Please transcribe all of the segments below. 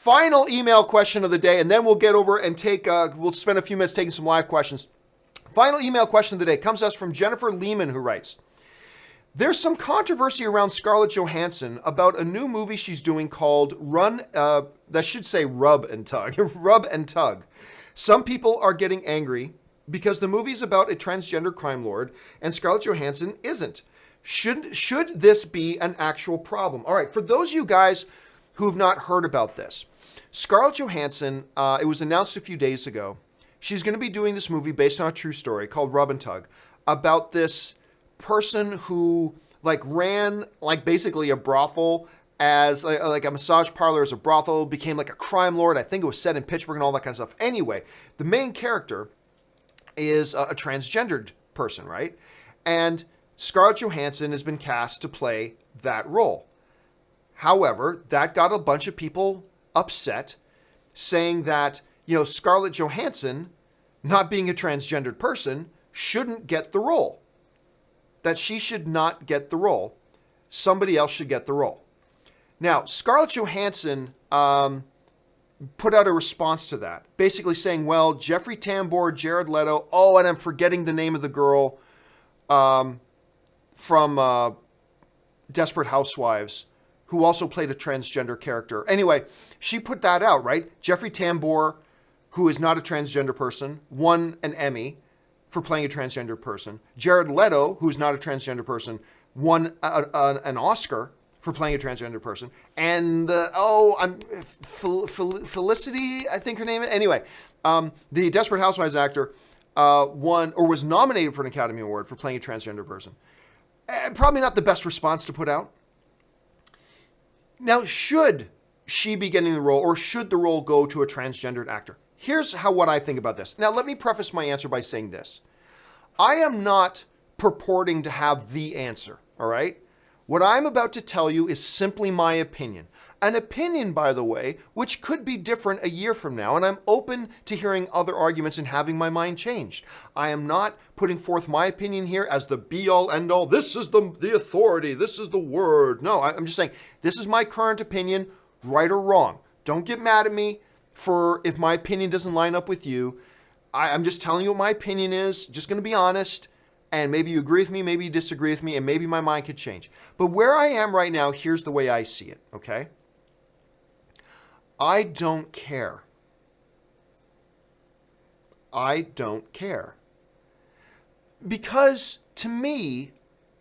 Final email question of the day, and then we'll get over and we'll spend a few minutes taking some live questions. Final email question of the day comes to us from Jennifer Leeman, who writes, there's some controversy around Scarlett Johansson about a new movie she's doing called Run and Tug. Rub and Tug. Some people are getting angry because the movie's about a transgender crime lord and Scarlett Johansson isn't. Should this be an actual problem? All right, for those of you guys who have not heard about this, Scarlett Johansson, it was announced a few days ago, she's going to be doing this movie based on a true story called Rub and Tug about this person who ran basically a brothel as like a massage parlor as a brothel, became like a crime lord. I think it was set in Pittsburgh and all that kind of stuff. Anyway, the main character is a transgendered person, right? And Scarlett Johansson has been cast to play that role. However, that got a bunch of people upset, saying that, Scarlett Johansson, not being a transgendered person, shouldn't get the role. That she should not get the role. Somebody else should get the role. Now, Scarlett Johansson put out a response to that, basically saying, well, Jeffrey Tambor, Jared Leto, and I'm forgetting the name of the girl from Desperate Housewives, who also played a transgender character. Anyway, she put that out, right? Jeffrey Tambor, who is not a transgender person, won an Emmy for playing a transgender person. Jared Leto, who's not a transgender person, won an Oscar for playing a transgender person. And Felicity, I think her name is. Anyway, the Desperate Housewives actor won or was nominated for an Academy Award for playing a transgender person. Probably not the best response to put out. Now, should she be getting the role, or should the role go to a transgendered actor? Here's what I think about this. Now, let me preface my answer by saying this. I am not purporting to have the answer, all right? What I'm about to tell you is simply my opinion. An opinion, by the way, which could be different a year from now, and I'm open to hearing other arguments and having my mind changed. I am not putting forth my opinion here as the be-all, end-all. This is the authority. This is the word. No, I'm just saying this is my current opinion, right or wrong. Don't get mad at me for if my opinion doesn't line up with you. I'm just telling you what my opinion is, just going to be honest, and maybe you agree with me, maybe you disagree with me, and maybe my mind could change. But where I am right now, here's the way I see it, okay? I don't care. I don't care. Because to me,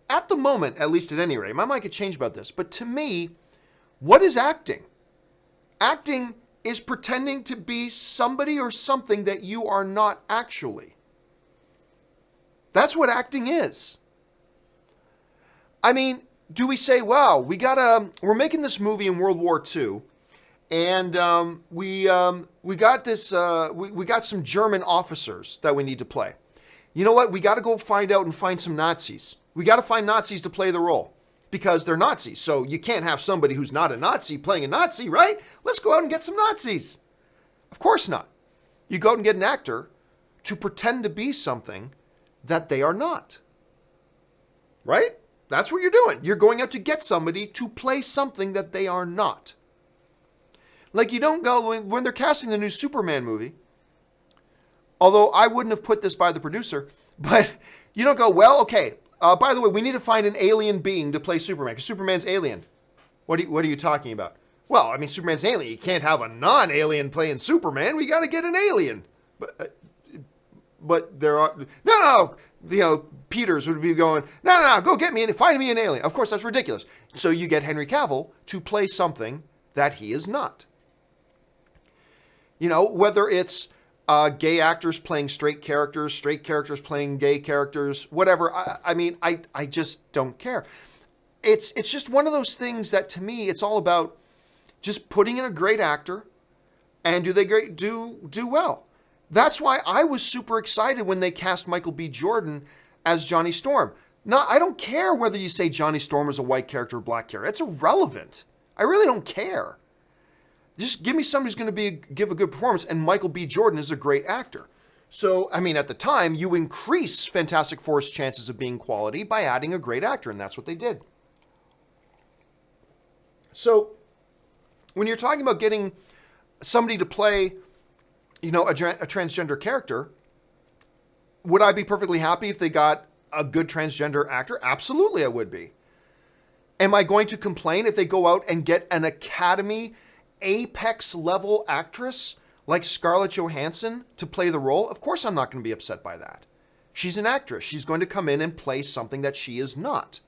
at the moment, at least at any rate, my mind could change about this, but to me, what is acting? Acting is pretending to be somebody or something that you are not actually. That's what acting is. I mean, do we say, wow, we're making this movie in World War II, and we got some German officers that we need to play. You know what? We got to go find some Nazis. We got to find Nazis to play the role because they're Nazis. So you can't have somebody who's not a Nazi playing a Nazi, right? Let's go out and get some Nazis. Of course not. You go out and get an actor to pretend to be something that they are not. Right? That's what you're doing. You're going out to get somebody to play something that they are not. Like you don't go, when they're casting the new Superman movie, although I wouldn't have put this by the producer, but you don't go, well, okay, by the way, we need to find an alien being to play Superman, because Superman's alien. What are you talking about? Well, I mean, Superman's alien. You can't have a non-alien playing Superman. We got to get an alien. But there are, no, Peters would be going, no, go get me and find me an alien. Of course, that's ridiculous. So you get Henry Cavill to play something that he is not. Whether it's gay actors playing straight characters playing gay characters, whatever. I just don't care. It's just one of those things that to me, it's all about just putting in a great actor and do they do well. That's why I was super excited when they cast Michael B. Jordan as Johnny Storm. No, I don't care whether you say Johnny Storm is a white character or black character. It's irrelevant. I really don't care. Just give me somebody who's going to give a good performance, and Michael B. Jordan is a great actor. So, at the time, you increase Fantastic Four's chances of being quality by adding a great actor, and that's what they did. So, when you're talking about getting somebody to play, a transgender character, would I be perfectly happy if they got a good transgender actor? Absolutely, I would be. Am I going to complain if they go out and get an Academy apex level actress like Scarlett Johansson to play the role? Of course I'm not going to be upset by that. She's an actress. She's going to come in and play something that she is not.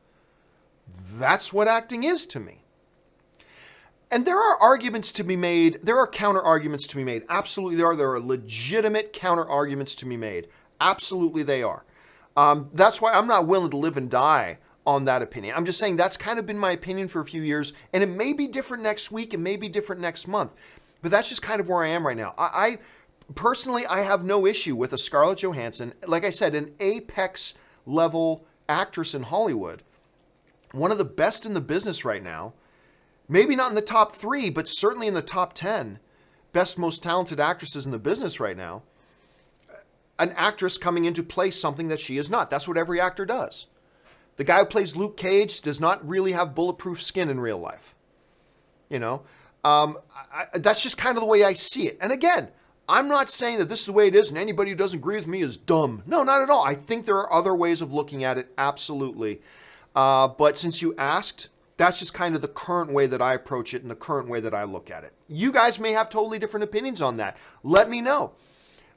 That's what acting is to me. And there are arguments to be made. There are counter arguments to be made. Absolutely there are. There are legitimate counter arguments to be made. Absolutely they are. That's why I'm not willing to live and die on that opinion. I'm just saying that's kind of been my opinion for a few years, and it may be different next week, it may be different next month, but that's just kind of where I am right now. I personally, I have no issue with a Scarlett Johansson, like I said, an apex level actress in Hollywood, one of the best in the business right now, maybe not in the top 3, but certainly in the top 10 best, most talented actresses in the business right now. An actress coming in to play something that she is not. That's what every actor does. The guy who plays Luke Cage does not really have bulletproof skin in real life. That's just kind of the way I see it. And again, I'm not saying that this is the way it is and anybody who doesn't agree with me is dumb. No, not at all. I think there are other ways of looking at it, absolutely. But since you asked, that's just kind of the current way that I approach it and the current way that I look at it. You guys may have totally different opinions on that. Let me know.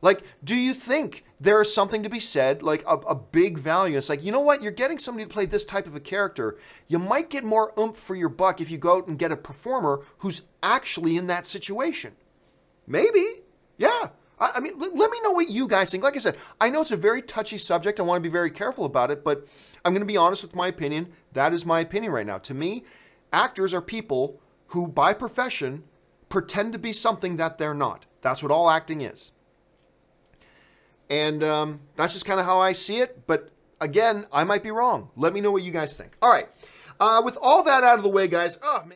Like, do you think there is something to be said, like a big value? It's like, you know what? You're getting somebody to play this type of a character. You might get more oomph for your buck if you go out and get a performer who's actually in that situation. Maybe. Yeah. I mean, let me know what you guys think. Like I said, I know it's a very touchy subject. I want to be very careful about it, but I'm going to be honest with my opinion. That is my opinion right now. To me, actors are people who, by profession, pretend to be something that they're not. That's what all acting is. And that's just kind of how I see it. But again, I might be wrong. Let me know what you guys think. All right. With all that out of the way, guys. Oh, man.